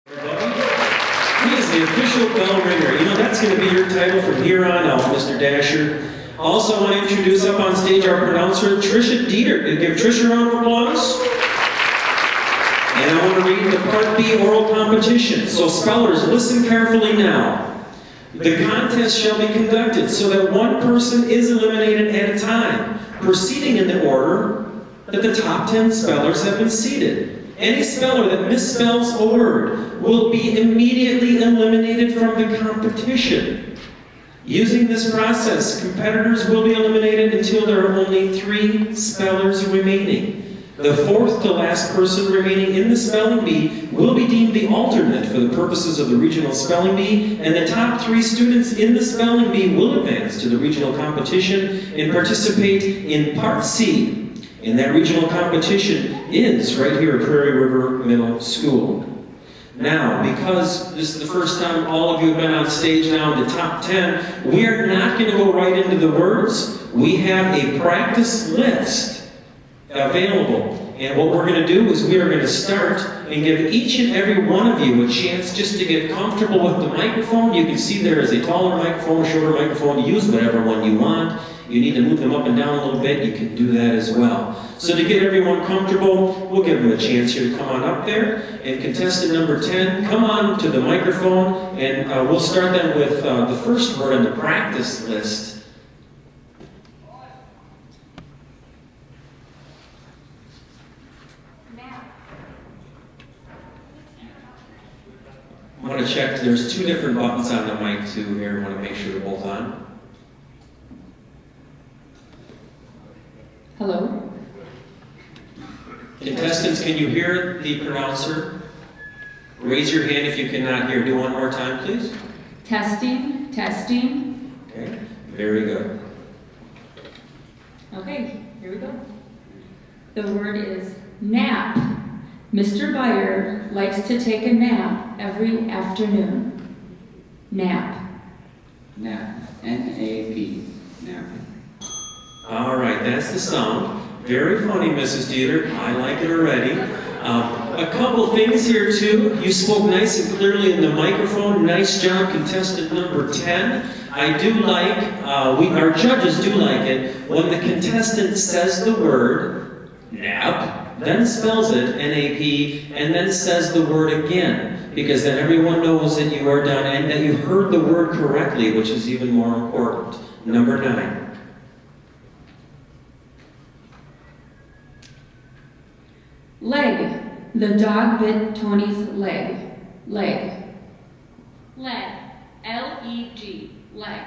He is the official bell ringer. You know, that's going to be your title from here on out, Mr. Dasher. Also, I want to introduce up on stage our pronouncer, Trisha Dieter. Give Trisha a round of applause. And I want to read the Part B oral competition. So spellers, listen carefully now. The contest shall be conducted so that one person is eliminated at a time, proceeding in the order that the top 10 spellers have been seated. Any speller that misspells a word will be immediately eliminated from the competition. Using this process, competitors will be eliminated until there are only 3 spellers remaining. The fourth to last person remaining in the spelling bee will be deemed the alternate for the purposes of the regional spelling bee, and the top 3 students in the spelling bee will advance to the regional competition and participate in Part C. And that regional competition is right here at Prairie River Middle School. Now, because this is the first time all of you have been on stage now in the top 10, we are not going to go right into the words. We have a practice list available. And what we're going to do is we are going to start and give each and every one of you a chance just to get comfortable with the microphone. You can see there is a taller microphone, a shorter microphone. Use whatever one you want. You need to move them up and down a little bit, you can do that as well. So to get everyone comfortable, we'll give them a chance here to come on up there. And contestant number 10, come on to the microphone, and we'll start them with the first word on the practice list. I want to check, there's 2 different buttons on the mic too here. I want to make sure they're both on. Hello? Contestants, can you hear the pronouncer? Raise your hand if you cannot hear. Do one more time, please. Testing, testing. Okay, very good. Okay, here we go. The word is nap. Mr. Byer likes to take a nap every afternoon. Nap. Nap. N-A-P. Nap. All right, that's the sound. Very funny, Mrs. Dieter. I like it already. A couple things here, too. You spoke nice and clearly in the microphone. Nice job, contestant number 10. I do like, our judges do like it, when the contestant says the word nap, then spells it, N-A-P, and then says the word again, because then everyone knows that you are done and that you heard the word correctly, which is even more important. Number 9. Leg. The dog bit Tony's leg. Leg. Leg. L-E-G. Leg.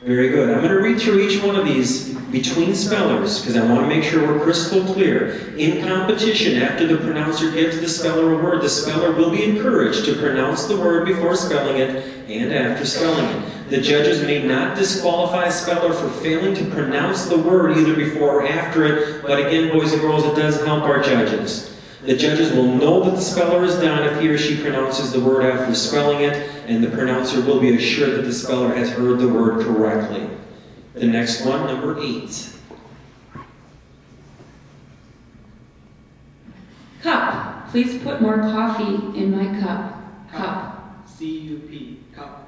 Very good. I'm going to read through each one of these between spellers because I want to make sure we're crystal clear. In competition, after the pronouncer gives the speller a word, the speller will be encouraged to pronounce the word before spelling it and after spelling it. The judges may not disqualify a speller for failing to pronounce the word either before or after it, but again, boys and girls, it does help our judges. The judges will know that the speller is done if he or she pronounces the word after spelling it, and the pronouncer will be assured that the speller has heard the word correctly. The next one, number 8. Cup. Please put more coffee in my cup. Cup. C-U-P. Cup.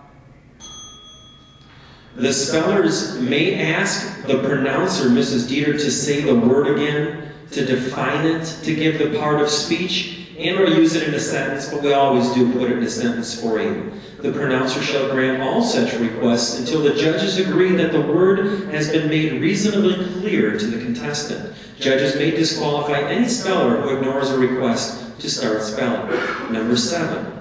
The spellers may ask the pronouncer, Mrs. Dieter, to say the word again, to define it, to give the part of speech, and or use it in a sentence, but we always do put it in a sentence for you. The pronouncer shall grant all such requests until the judges agree that the word has been made reasonably clear to the contestant. Judges may disqualify any speller who ignores a request to start spelling. Number 7.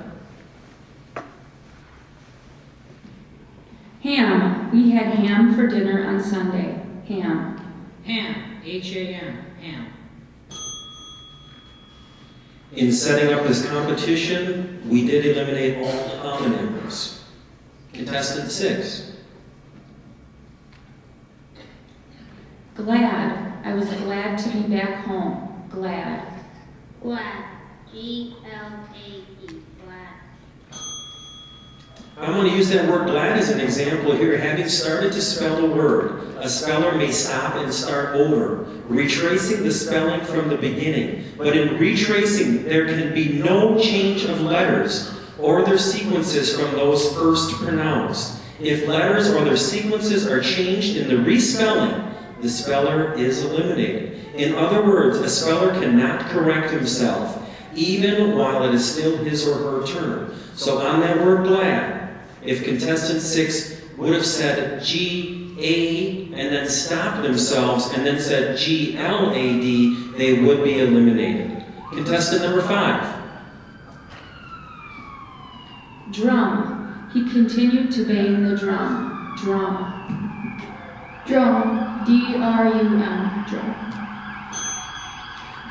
Ham. We had ham for dinner on Sunday. Ham. Ham. H-A-M. Ham. In setting up this competition, we did eliminate all homonyms. Contestant 6. Glad. I was glad to be back home. Glad. Glad. G-L-A-D. Glad. I'm going to use that word glad as an example here. Having started to spell a word, a speller may stop and start over, retracing the spelling from the beginning. But in retracing, there can be no change of letters or their sequences from those first pronounced. If letters or their sequences are changed in the respelling, the speller is eliminated. In other words, a speller cannot correct himself, even while it is still his or her turn. So on that word glad, if contestant 6 would have said G-A and then stopped themselves and then said G-L-A-D, they would be eliminated. Contestant number 5. Drum. He continued to bang the drum. Drum. Drum. D-R-U-M. Drum.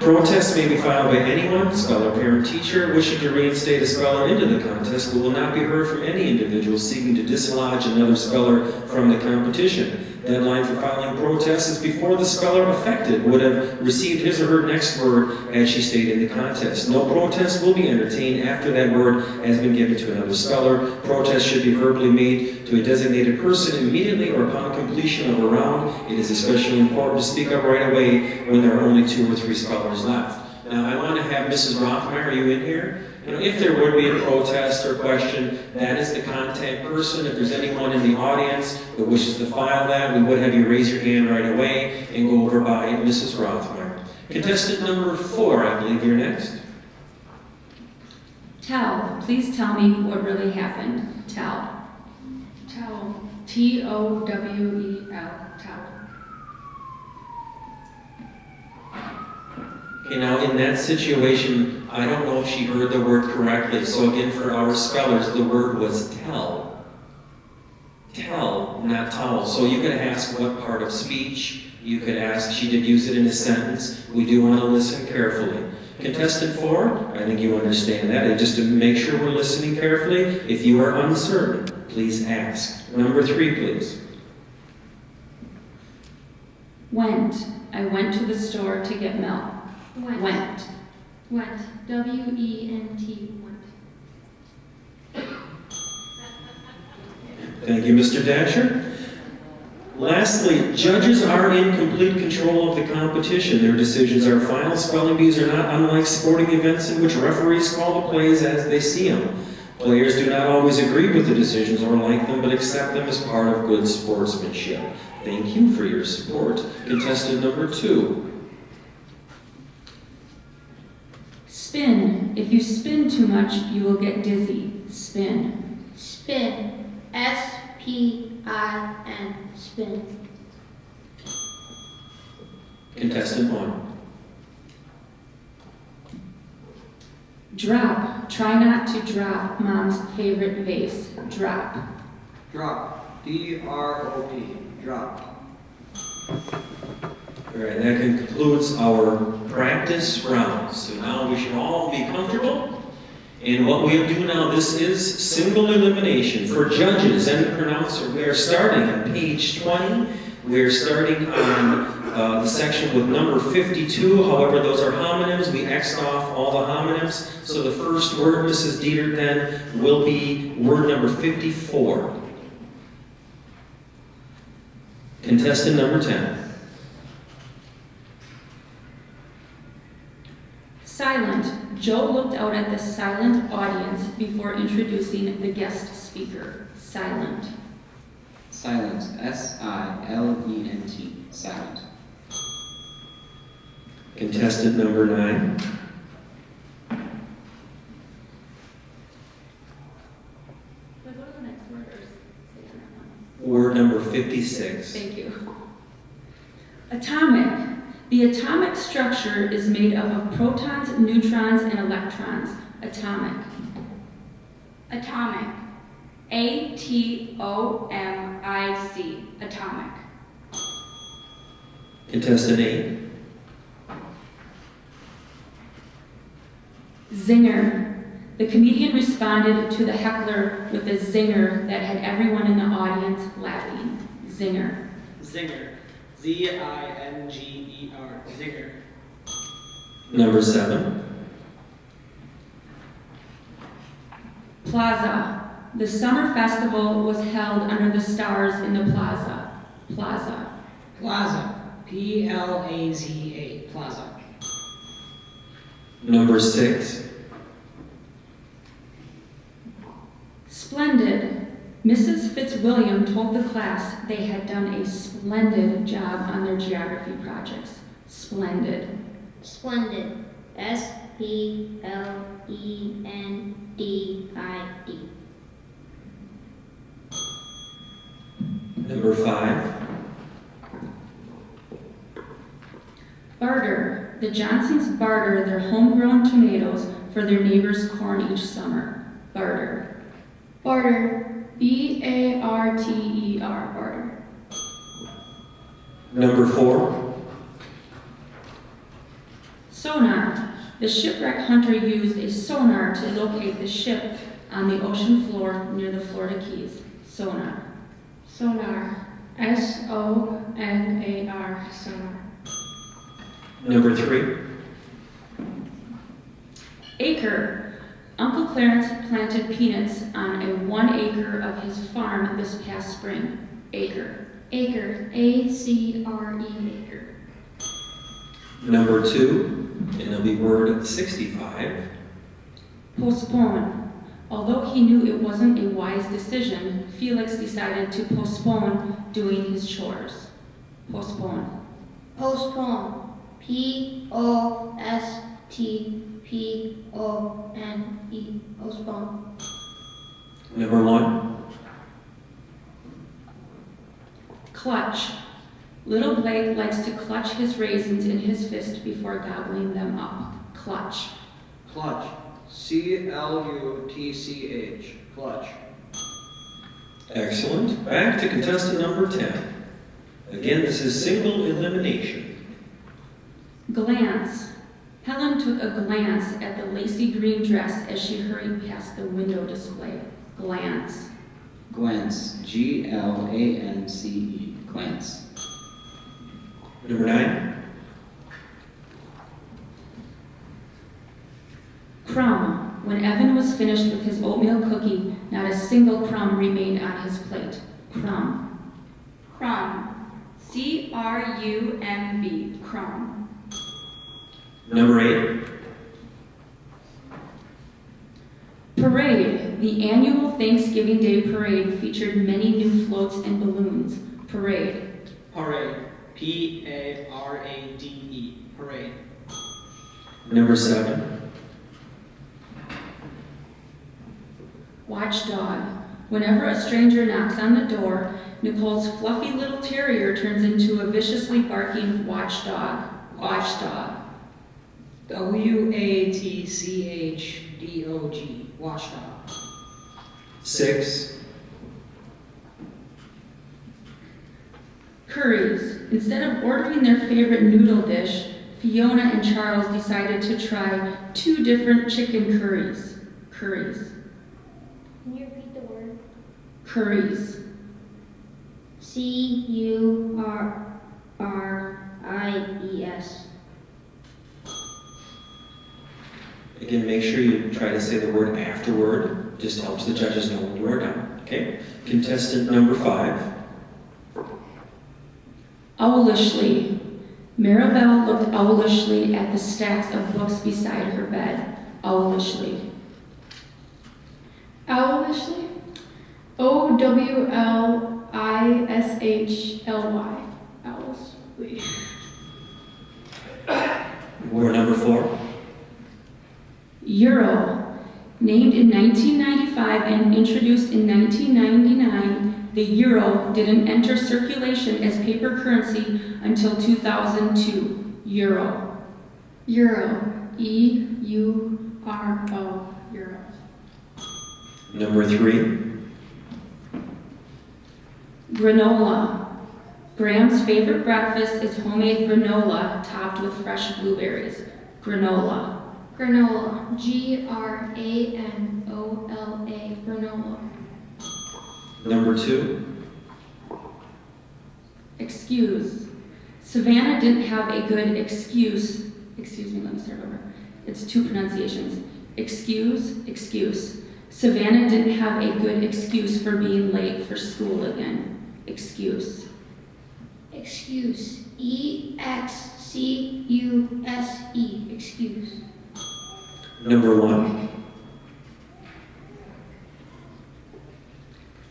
Protests may be filed by anyone, speller, parent, teacher, wishing to reinstate a speller into the contest, but will not be heard from any individual seeking to dislodge another speller from the competition. Deadline for filing protests is before the speller affected would have received his or her next word as she stated in the contest. No protest will be entertained after that word has been given to another speller. Protest should be verbally made to a designated person immediately or upon completion of a round. It is especially important to speak up right away when there are only 2 or 3 spellers left. Now, I want to have Mrs. Rothmeyer, are you in here? If there would be a protest or question, that is the contact person. If there's anyone in the audience that wishes to file that, we would have you raise your hand right away and go over by Mrs. Rothmeyer. Contestant number 4, I believe you're next. Tell. Please tell me what really happened. Tell. Towel. T-O-W-E-L. Towel. Okay, now in that situation, I don't know if she heard the word correctly. So again, for our spellers, the word was tell. Tell, not towel. So you could ask what part of speech. You could ask, she did use it in a sentence. We do want to listen carefully. Contestant 4, I think you understand that. And just to make sure we're listening carefully, if you are uncertain, please ask. Number 3, please. Went. I went to the store to get milk. Went. Went. W-E-N-T. Went. Thank you, Mr. Dasher. Lastly, judges are in complete control of the competition. Their decisions are final. Spelling bees are not unlike sporting events in which referees call the plays as they see them. Players do not always agree with the decisions or like them, but accept them as part of good sportsmanship. Thank you for your support. Contestant number 2. Spin. If you spin too much, you will get dizzy. Spin. Spin. S-P-I-N. Spin. Contestant 1. Drop. Try not to drop mom's favorite vase. Drop. Drop. D-R-O-P. Drop. All right, that concludes our practice round. So now we should all be comfortable. And what we'll do now, this is single elimination for judges and the pronouncer. We are starting on page 20. We're starting on the section with number 52. However, those are homonyms. We X'd off all the homonyms. So the first word, Mrs. Dieter, then will be word number 54. Contestant number 10. Silent. Joe looked out at the silent audience before introducing the guest speaker. Silent. Silent. S-I-L-E-N-T. Silent. Contestant number 9. Word number 56. Thank you. Atomic. The atomic structure is made up of protons, neutrons, and electrons. Atomic. Atomic. A-T-O-M-I-C. Atomic. Contestant 8. Zinger. The comedian responded to the heckler with a zinger that had everyone in the audience laughing. Zinger. Zinger. Z-I-N-G-E-R. Zinger. Number 7. Plaza. The summer festival was held under the stars in the plaza. Plaza. Plaza. P-L-A-Z-A. Plaza. Number 6. Splendid. Mrs. Fitzwilliam told the class they had done a splendid job on their geography projects. Splendid. Splendid. S-P-L-E-N-D-I-D. Number 5. Barter. The Johnsons barter their homegrown tomatoes for their neighbors' corn each summer. Barter. Barter. B-A-R-T-E-R. Barter. Number 4. Sonar. The shipwreck hunter used a sonar to locate the ship on the ocean floor near the Florida Keys. Sonar. Sonar. S-O-N-A-R. Sonar. Number 3. Acre. Uncle Clarence planted peanuts on a 1 acre of his farm this past spring. Acre. Acre. A-C-R-E. Acre. Number 2. And it'll be word 65. Postpone. Although he knew it wasn't a wise decision, Felix decided to postpone doing his chores. Postpone. Postpone. P-O-S-T-P-O-N-E. Postpone. Number 1. Clutch. Little Blake likes to clutch his raisins in his fist before gobbling them up. Clutch. Clutch. C-L-U-T-C-H. Clutch. Excellent. Back to contestant number 10. Again, this is single elimination. Glance. Helen took a glance at the lacy green dress as she hurried past the window display. Glance. Glance. G-L-A-N-C-E. Glance. Number 9. Crumb. When Evan was finished with his oatmeal cookie, not a single crumb remained on his plate. Crumb. Crumb. C-R-U-M-B. Crumb. Number 8. Parade. The annual Thanksgiving Day parade featured many new floats and balloons. Parade. Parade. P-A-R-A-D-E. Parade. Number 7. Watchdog. Whenever a stranger knocks on the door, Nicole's fluffy little terrier turns into a viciously barking watchdog. Watchdog. W-A-T-C-H-D-O-G. Watchdog. 6. Curries. Instead of ordering their favorite noodle dish, Fiona and Charles decided to try 2 different chicken curries. Curries. Can you repeat the word? Curries. C-U-R-R-I-E-S. Again, make sure you try to say the word afterward. Just helps the judges know when you are done. Okay? Contestant number 5. Owlishly. Maribel looked owlishly at the stacks of books beside her bed. Owlishly. Owlishly. O-W-L-I-S-H-L-Y. Owlishly. Word number 4. Euro. Named in 1995 and introduced in 1999, the euro didn't enter circulation as paper currency until 2002. Euro. Euro. E-U-R-O. Euro. Number 3. Granola. Graham's favorite breakfast is homemade granola topped with fresh blueberries. Granola. Granola. G-R-A-N-O-L-A. Granola. Number 2. Excuse. Savannah didn't have a good excuse. Excuse me, let me start over. It's 2 pronunciations. Excuse. Savannah didn't have a good excuse for being late for school again. Excuse. Excuse. EXCUSE. Excuse. Number 1.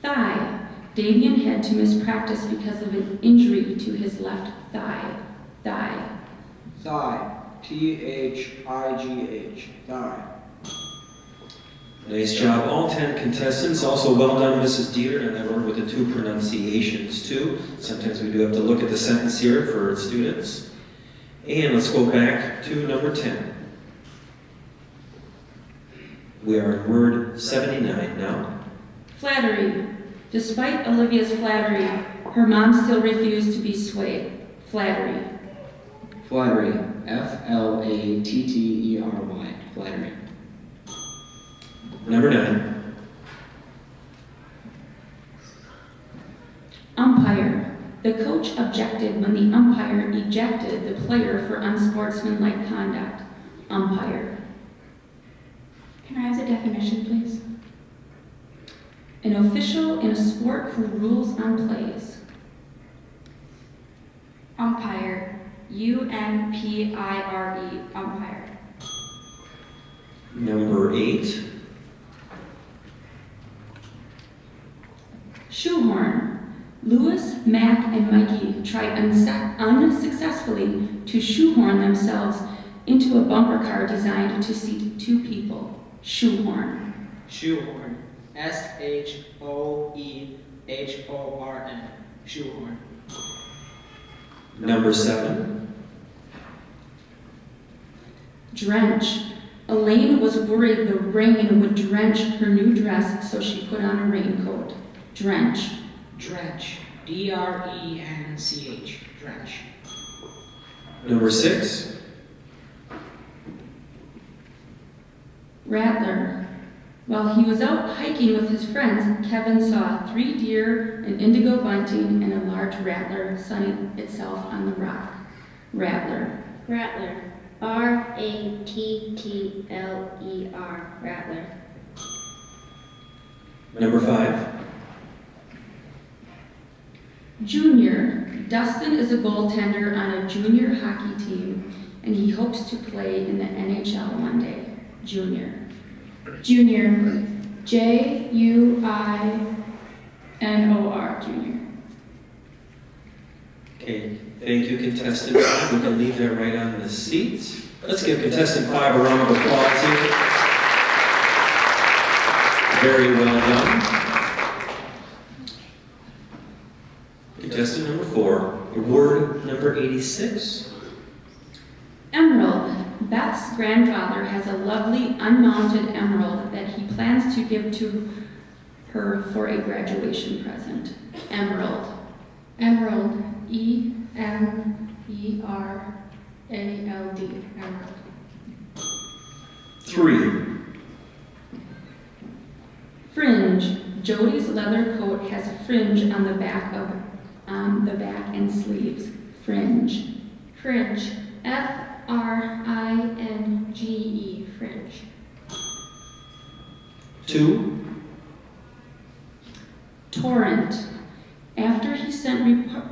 Thigh. Davian had to miss practice because of an injury to his left thigh. Thigh. Thigh. THIGH. Thigh. Nice job, all 10 contestants. Also, well done, Mrs. Dieter, and that one with the 2 pronunciations, too. Sometimes we do have to look at the sentence here for students. And let's go back to number 10. We are in word 79 now. Flattery. Despite Olivia's flattery, her mom still refused to be swayed. Flattery. Flattery. FLATTERY. Flattery. Number 9. Umpire. The coach objected when the umpire ejected the player for unsportsmanlike conduct. Umpire. Can I have the definition, please? An official in a sport who rules on plays. Umpire. UMPIRE. Umpire. Number 8. Shoehorn. Lewis, Mac, and Mikey tried unsuccessfully to shoehorn themselves into a bumper car designed to seat 2 people. Shoehorn. Shoehorn. SHOEHORN. Shoehorn. Number 7. Drench. Elaine was worried the rain would drench her new dress, so she put on a raincoat. Drench. Drench. DRENCH. Drench. Number 6. Rattler. While he was out hiking with his friends, Kevin saw 3 deer, an indigo bunting, and a large rattler sunning itself on the rock. Rattler. Rattler. RATTLER. Rattler. Number 5. Junior. Dustin is a goaltender on a junior hockey team, and he hopes to play in the NHL one day. Junior. Junior. JUINOR. Junior. Okay, thank you, contestant 5. We can leave that right on the seat. Let's give contestant 5 a round of applause here. Very well done. Contestant number 4, award number 86. Emerald. Beth's grandfather has a lovely unmounted emerald that he plans to give to her for a graduation present. Emerald. Emerald. EMERALD. Emerald. 3. Fringe. Jody's leather coat has a fringe on the back and sleeves. Fringe. Fringe. FRINGE. Fringe. 2. Torrent. After he sent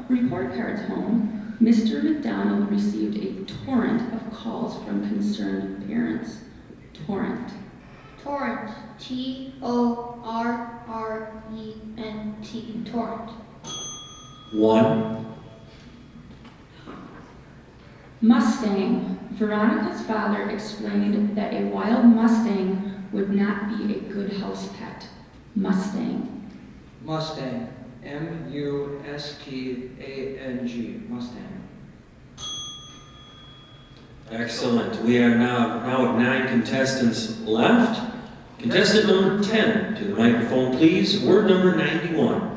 report cards home, Mr. McDonald received a torrent of calls from concerned parents. Torrent. Torrent. TORRENT. Torrent. 1. Mustang. Veronica's father explained that a wild Mustang would not be a good house pet. Mustang. Mustang. MUSTANG. Mustang. Excellent. We are now at 9 contestants left. Contestant number 10, to the microphone, please. Word number 91.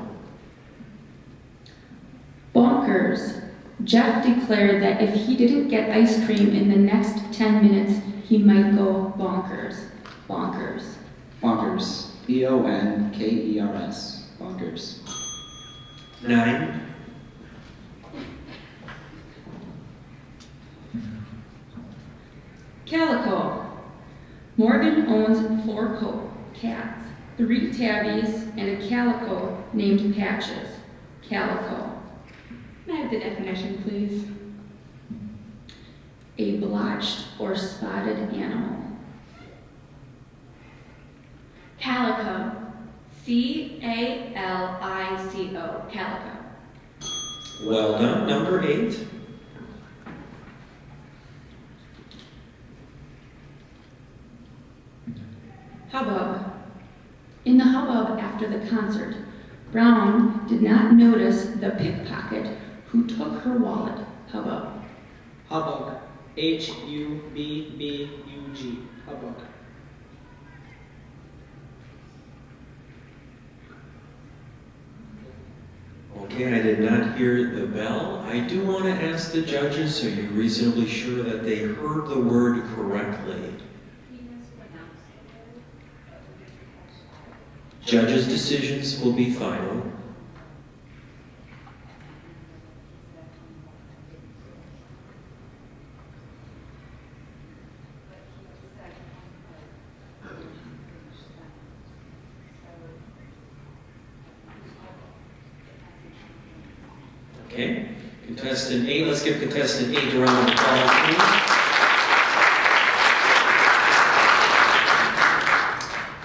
Bonkers. Jeff declared that if he didn't get ice cream in the next 10 minutes, he might go bonkers. Bonkers. Bonkers. BONKERS. Bonkers. 9. Calico. Morgan owns 4 cats. 3 tabbies, and a calico named Patches. Calico. Can I have the definition, please? A blotched or spotted animal. Calico. C-A-L-I-C-O. Calico. Well done. Number 8. Hubbub. In the hubbub after the concert, Brown did not notice the pickpocket who took her wallet. Hubbub. Hubbub. H-U-B-B-U-G. Hubbub. Okay, I did not hear the bell. I do want to ask the judges, are you reasonably sure that they heard the word correctly? Judges' decisions will be final. Okay, contestant 8, let's give contestant 8 a round of applause, please.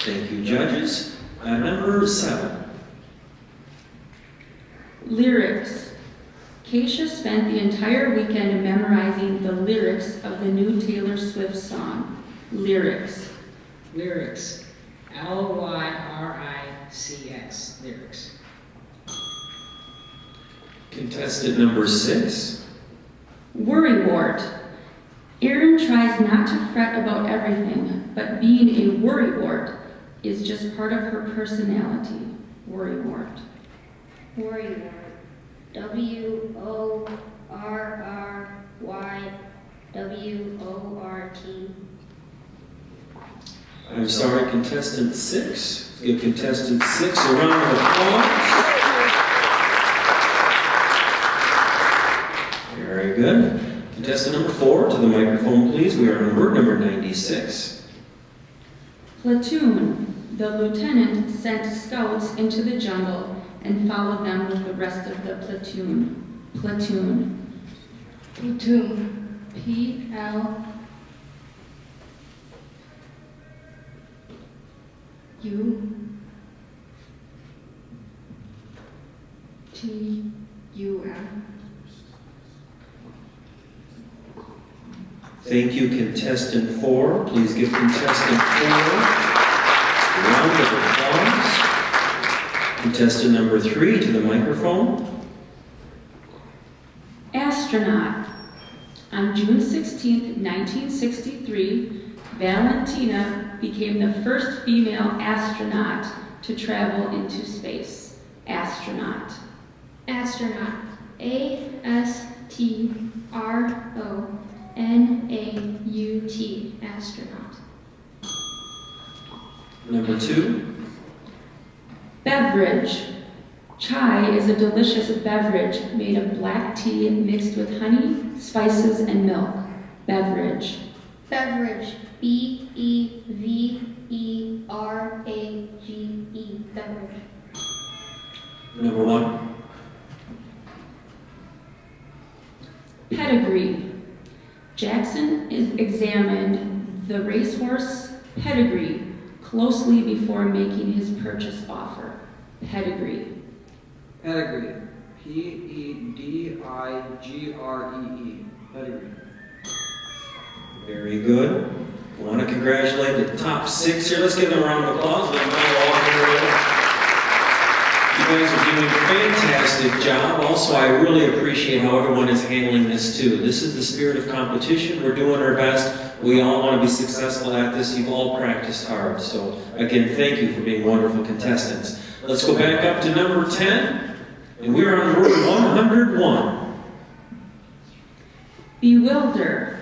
Thank you, judges. Number 7. Lyrics. Keisha spent the entire weekend memorizing the lyrics of the new Taylor Swift song. Lyrics. Lyrics. L-Y-R-I-C-S. Lyrics. Contestant number 6. Worrywart. Erin tries not to fret about everything, but being a worrywart is just part of her personality. Worrywart. Worrywart. W-O-R-R-Y-W-O-R-T. I'm sorry, contestant 6. Let's give contestant 6 a round of applause. Very good. Contestant number 4, to the microphone, please. We are on word number 96. Platoon. The lieutenant sent scouts into the jungle and followed them with the rest of the platoon. Platoon. Platoon. P-L-U. T-U-N. Thank you, contestant 4. Please give contestant 4 a round of applause. Contestant number 3, to the microphone. Astronaut. On June 16, 1963, Valentina became the first female astronaut to travel into space. Astronaut. Astronaut. A-S-T-R-O-N-A-U-T. Astronaut. Number 2. Beverage. Chai is a delicious beverage made of black tea mixed with honey, spices, and milk. Beverage. Beverage. B-E-V-E-R-A-G-E. Beverage. Number 1. Pedigree. Jackson examined the racehorse Pedigree closely before making his purchase offer. Pedigree. Pedigree. P-E-D-I-G-R-E-E. Pedigree. Very good. I want to congratulate the top 6 here. Let's give them a round of applause. Let them know all here. You guys are doing a fantastic job. Also, I really appreciate how everyone is handling this too. This is the spirit of competition. We're doing our best. We all want to be successful at this. You've all practiced hard. So again, thank you for being wonderful contestants. Let's go back up to number 10. And we're on word 101. Bewilder.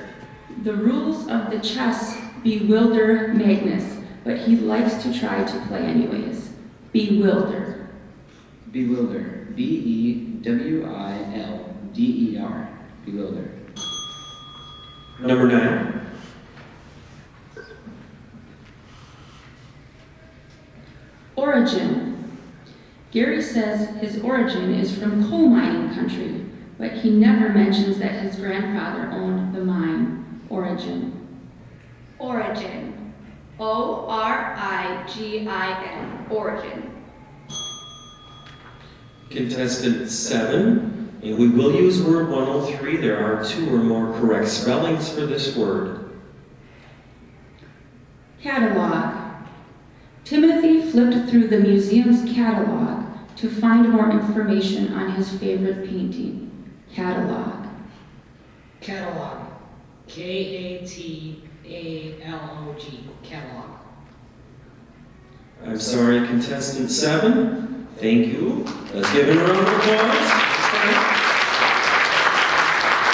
The rules of the chess bewilder Magnus, but he likes to try to play anyways. Bewilder. Bewilder. B-E-W-I-L-D-E-R. Bewilder. Number 9. Origin. Gary says his origin is from coal mining country, but he never mentions that his grandfather owned the mine. Origin. Origin. O-R-I-G-I-N. Origin. Contestant 7, and we will use word 103. There are 2 or more correct spellings for this word. Catalog. Timothy flipped through the museum's catalog to find more information on his favorite painting. Catalog. Catalog. K-A-T-A-L-O-G. Catalog. I'm sorry, contestant 7. Thank you. Let's give him a round of applause.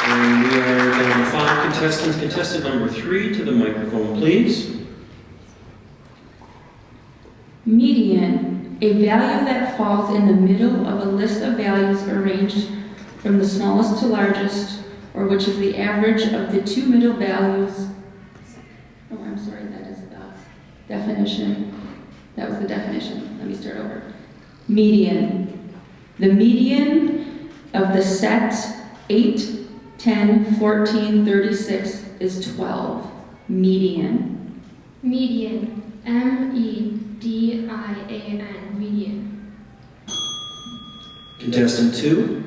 And we are down to 5 contestants. Contestant number 3 to the microphone, please. Median, a value that falls in the middle of a list of values arranged from the smallest to largest, or which is the average of the 2 middle values. Oh, I'm sorry, that is the definition. That was the definition. Let me start over. Median. The median of the set 8, 10, 14, 36 is 12. Median. Median. M-E-D-I-A-N. Median. Contestant 2.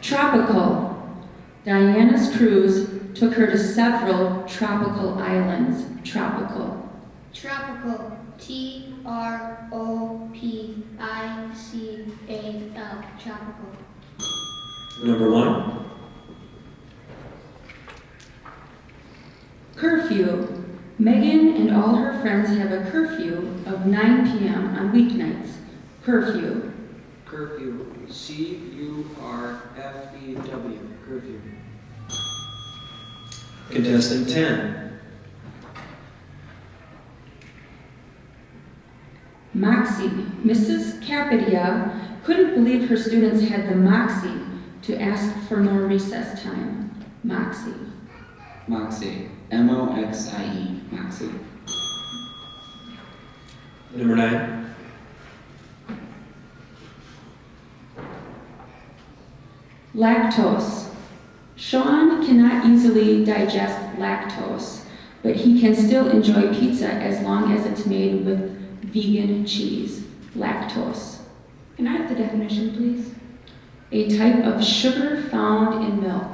Tropical. Diana's cruise took her to several tropical islands. Tropical. Tropical. T-R-O-P-I-C-A-L. Tropical. Number 1. Curfew. Megan and all her friends have a curfew of 9 p.m. on weeknights. Curfew. Curfew. C-U-R-F-E-W. Curfew. Contestant 10. Moxie. Mrs. Capidia couldn't believe her students had the moxie to ask for more recess time. Moxie. Moxie. M-O-X-I-E. Moxie. Number 9. Lactose. Sean cannot easily digest lactose, but he can still enjoy pizza as long as it's made with vegan cheese. Lactose. Can I have the definition, please? A type of sugar found in milk.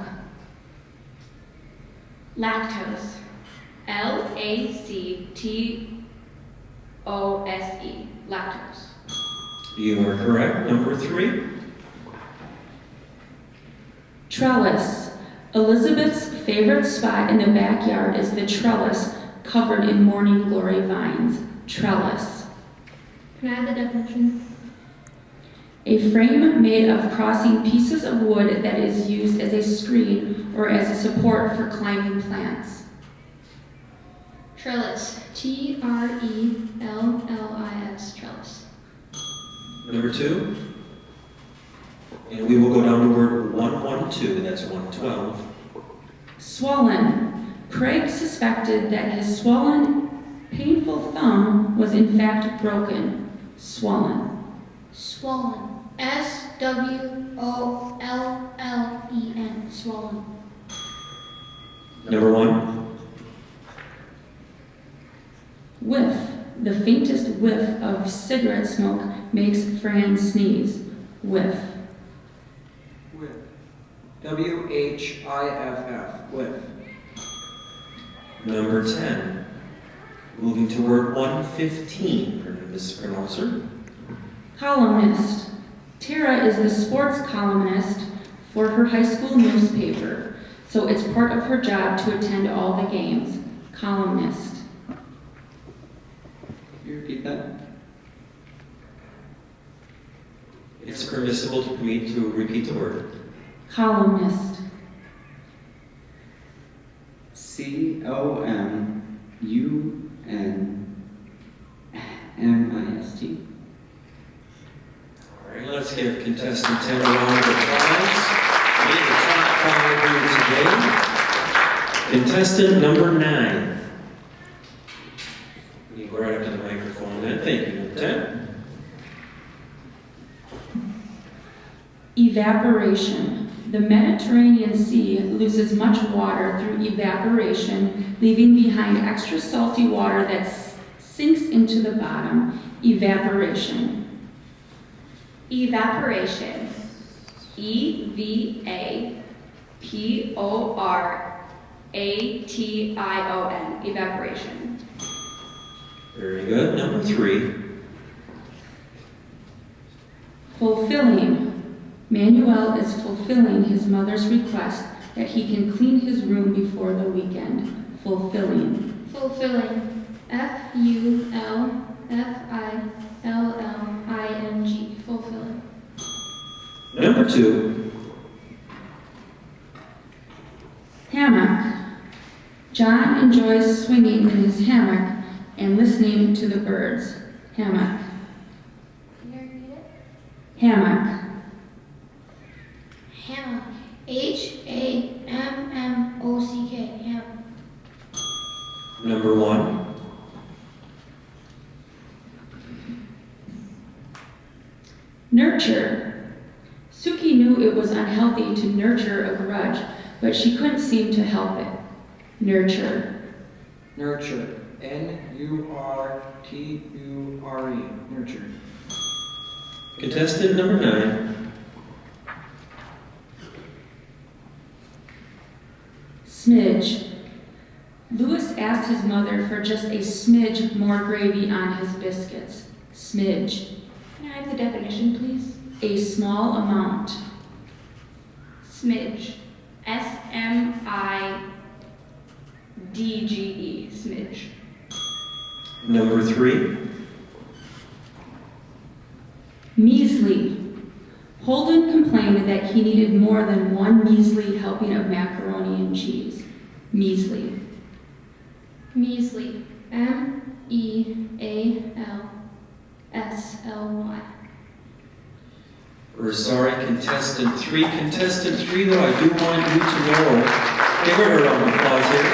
Lactose. L-A-C-T-O-S-E. Lactose. You are correct. Number 3. Trellis. Elizabeth's favorite spot in the backyard is the trellis covered in morning glory vines. Trellis. Can I have the definition? A frame made of crossing pieces of wood that is used as a screen or as a support for climbing plants. Trellis. T-R-E-L-L-I-S. Trellis. Number 2. And we will go down to word 112. That's 112. Swollen. Craig suspected that his swollen, painful thumb was in fact broken. Swollen. Swollen. S-W-O-L-L-E-N. Swollen. Number 1. Whiff. The faintest whiff of cigarette smoke makes Fran sneeze. Whiff. Whiff. W-H-I-F-F. Whiff. Number 10. Moving to word 115, Ms. Pronouncer. Columnist. Tara is the sports columnist for her high school newspaper, so it's part of her job to attend all the games. Columnist. Can you repeat that? It's permissible for me to repeat the word. Columnist. C-O-M-U-N-M-I-S-T. All right, let's give contestant 10 a round of applause. He's the top 5 here today. Contestant number 9. You go right up to the microphone then. Evaporation. The Mediterranean Sea loses much water through evaporation, leaving behind extra salty water that sinks into the bottom. Evaporation. Evaporation. EVAPORATION. Evaporation. Very good. Number 3. Fulfilling. Manuel is fulfilling his mother's request that he can clean his room before the weekend. Fulfilling. Fulfilling. FULFILLING. Fulfilling. Number 2. Hammock. John enjoys swinging in his hammock and listening to the birds. Hammock. Can you repeat it? Hammock. Hammock. HAMMOCK. Hammock. Number 1. Nurture. Suki knew it was unhealthy to nurture a grudge, but she couldn't seem to help it. Nurture. Nurture. NURTURE. Nurture. Contestant number 9. Smidge. Louis asked his mother for just a smidge more gravy on his biscuits. Smidge. Can I have the definition, please? A small amount. Smidge. SMIDGE. Smidge. Number 3. Measly. Holden complained that he needed more than one measly helping of macaroni and cheese. Measly. Measly. MEALSLY. We're sorry, contestant 3. Contestant 3, though, I do want you to know. Give her a round of applause here.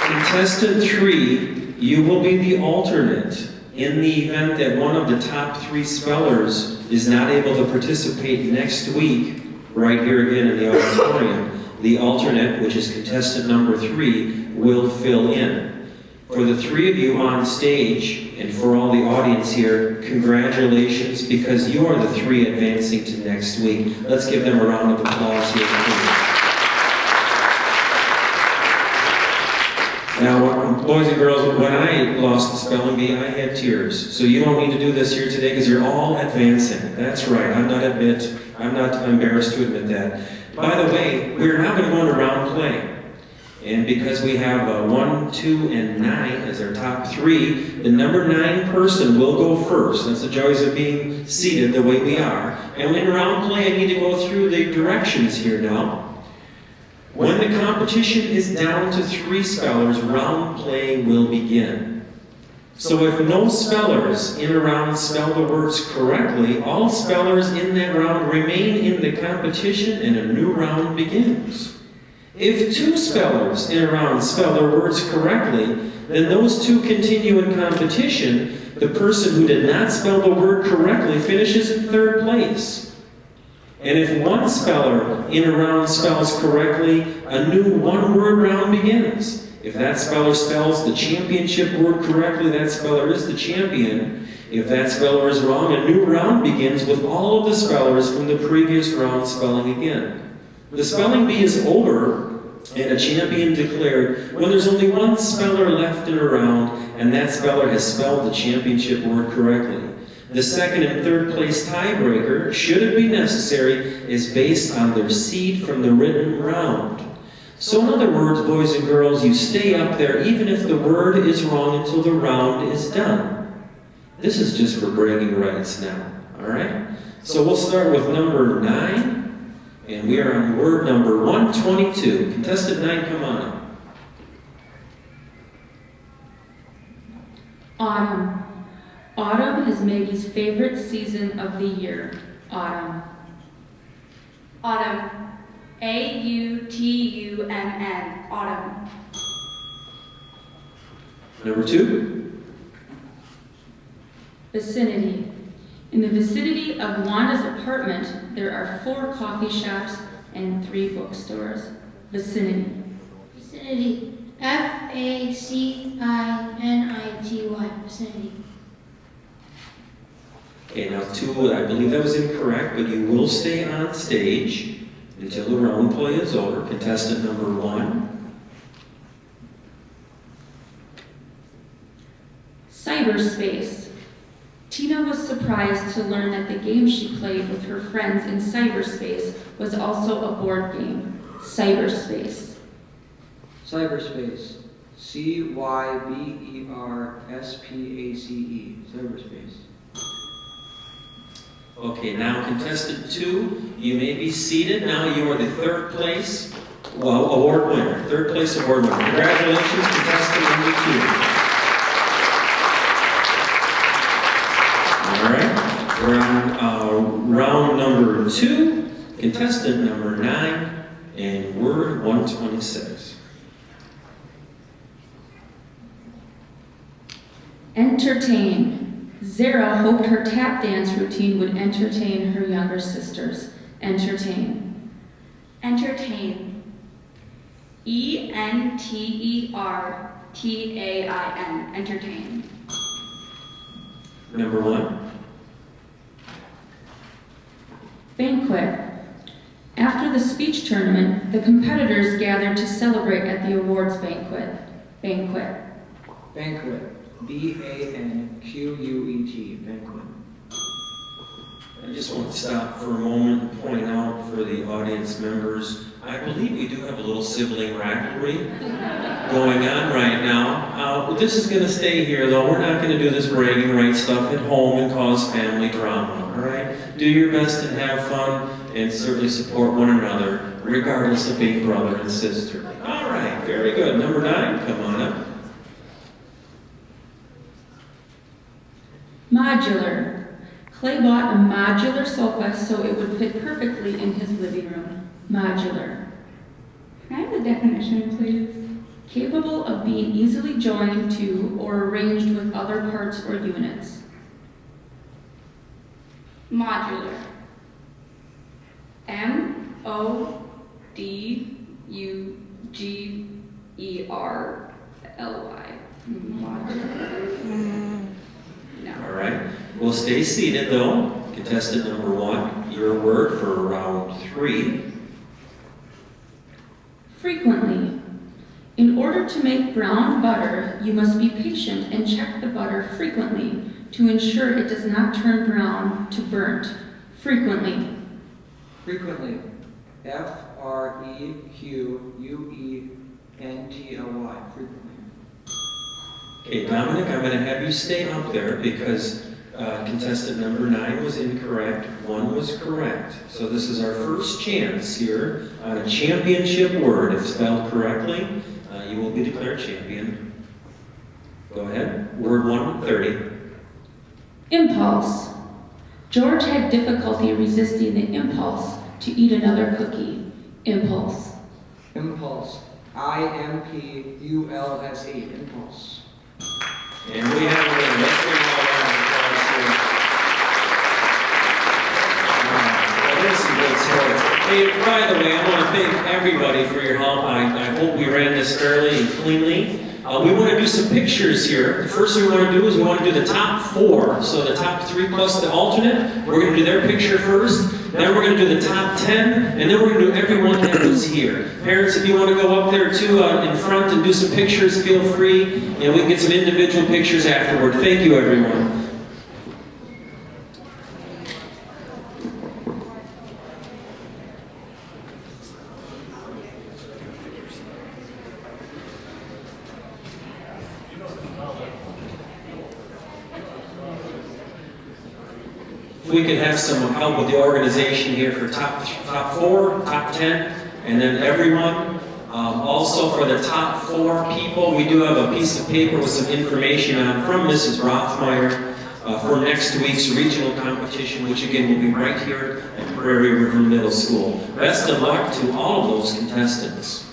Contestant 3, you will be the alternate in the event that one of the top 3 spellers is not able to participate next week, right here again in the auditorium. The alternate, which is contestant number 3, will fill in. For the 3 of you on stage, and for all the audience here, congratulations, because you are the 3 advancing to next week. Let's give them a round of applause here. Now, boys and girls, when I lost the spelling bee, I had tears. So you don't need to do this here today, because you're all advancing. That's right, I'm not embarrassed to admit that. By the way, we're now going to go into round play. And because we have 1, 2, and 9 as our top 3, the number 9 person will go first. That's the joys of being seated the way we are. And in round play, I need to go through the directions here now. When the competition is down to 3 spellers, round play will begin. So if no spellers in a round spell the words correctly, all spellers in that round remain in the competition and a new round begins. If 2 spellers in a round spell their words correctly, then those 2 continue in competition. The person who did not spell the word correctly finishes in 3rd place. And if 1 speller in a round spells correctly, a new 1-word round begins. If that speller spells the championship word correctly, that speller is the champion. If that speller is wrong, a new round begins with all of the spellers from the previous round spelling again. The spelling bee is over and a champion declared when there's only 1 speller left in a round and that speller has spelled the championship word correctly. The 2nd and 3rd place tiebreaker, should it be necessary, is based on their seed from the written round. So in other words, boys and girls, you stay up there even if the word is wrong until the round is done. This is just for bragging rights now, all right? So we'll start with number 9. And we are on word number 122. Contestant 9, come on up. Autumn. Autumn is Maggie's favorite season of the year. Autumn. Autumn. AUTUMN. Autumn. Number 2. Vicinity. In In the vicinity of Wanda's apartment, there are 4 coffee shops and 3 bookstores. Vicinity. Vicinity. Facinity. Vicinity. Okay, now 2, I believe that was incorrect, but you will stay on stage until the round play is over. Contestant number 1. Cyberspace. Tina was surprised to learn that the game she played with her friends in cyberspace was also a board game. Cyberspace. Cyberspace. Cyberspace. Cyberspace. Okay, now contestant 2, you may be seated. Now you are the 3rd place, award winner. 3rd place award winner. Congratulations, contestant number 2. All right, we're on round number 2, contestant number 9, and word 126. Entertain. Zara hoped her tap dance routine would entertain her younger sisters. Entertain. Entertain. Entertain. Entertain. Number 1. Banquet. After the speech tournament, the competitors gathered to celebrate at the awards banquet. Banquet. Banquet. Banquet. Banquet. I just want to stop for a moment and point out for the audience members, I believe we do have a little sibling rivalry going on right now. This is going to stay here, though. We're not going to do this bragging rights stuff at home and cause family drama, all right? Do your best and have fun, and certainly support one another, regardless of being brother and sister. All right, very good. Number 9, come on up. Modular. Clay bought a modular sofa so it would fit perfectly in his living room. Modular. Can I have the definition, please? Capable of being easily joined to or arranged with other parts or units. Modular. Modugerly. Modular. No. All right. We'll stay seated, though. Contestant number 1, your word for round 3. Frequently. In order to make brown butter, you must be patient and check the butter frequently to ensure it does not turn brown to burnt. Frequently. Frequently. Frequently. Frequently. Okay, Dominic, I'm going to have you stay up there because contestant number 9 was incorrect, 1 was correct. So this is our first chance here on a championship word. If spelled correctly, you will be declared champion. Go ahead. Word 130. Impulse. George had difficulty resisting the impulse to eat another cookie. Impulse. Impulse. Impulse. Impulse. And we have a winner. Let's bring all around the applause here. Well, there's some good scores. Hey, by the way, I want to thank everybody for your help. I hope we ran this fairly and cleanly. We want to do some pictures here. The first thing we want to do is we want to do the top 4. So the top 3 plus the alternate. We're going to do their picture first. Then we're going to do the top 10. And then we're going to do everyone that was here. Parents, if you want to go up there too in front and do some pictures, feel free. And we can get some individual pictures afterward. Thank you, everyone. If we could have some help with the organization here for top 4, top 10, and then everyone. Also for the top 4 people, we do have a piece of paper with some information on from Mrs. Rothmeyer for next week's regional competition, which again will be right here at Prairie River Middle School. Best of luck to all of those contestants.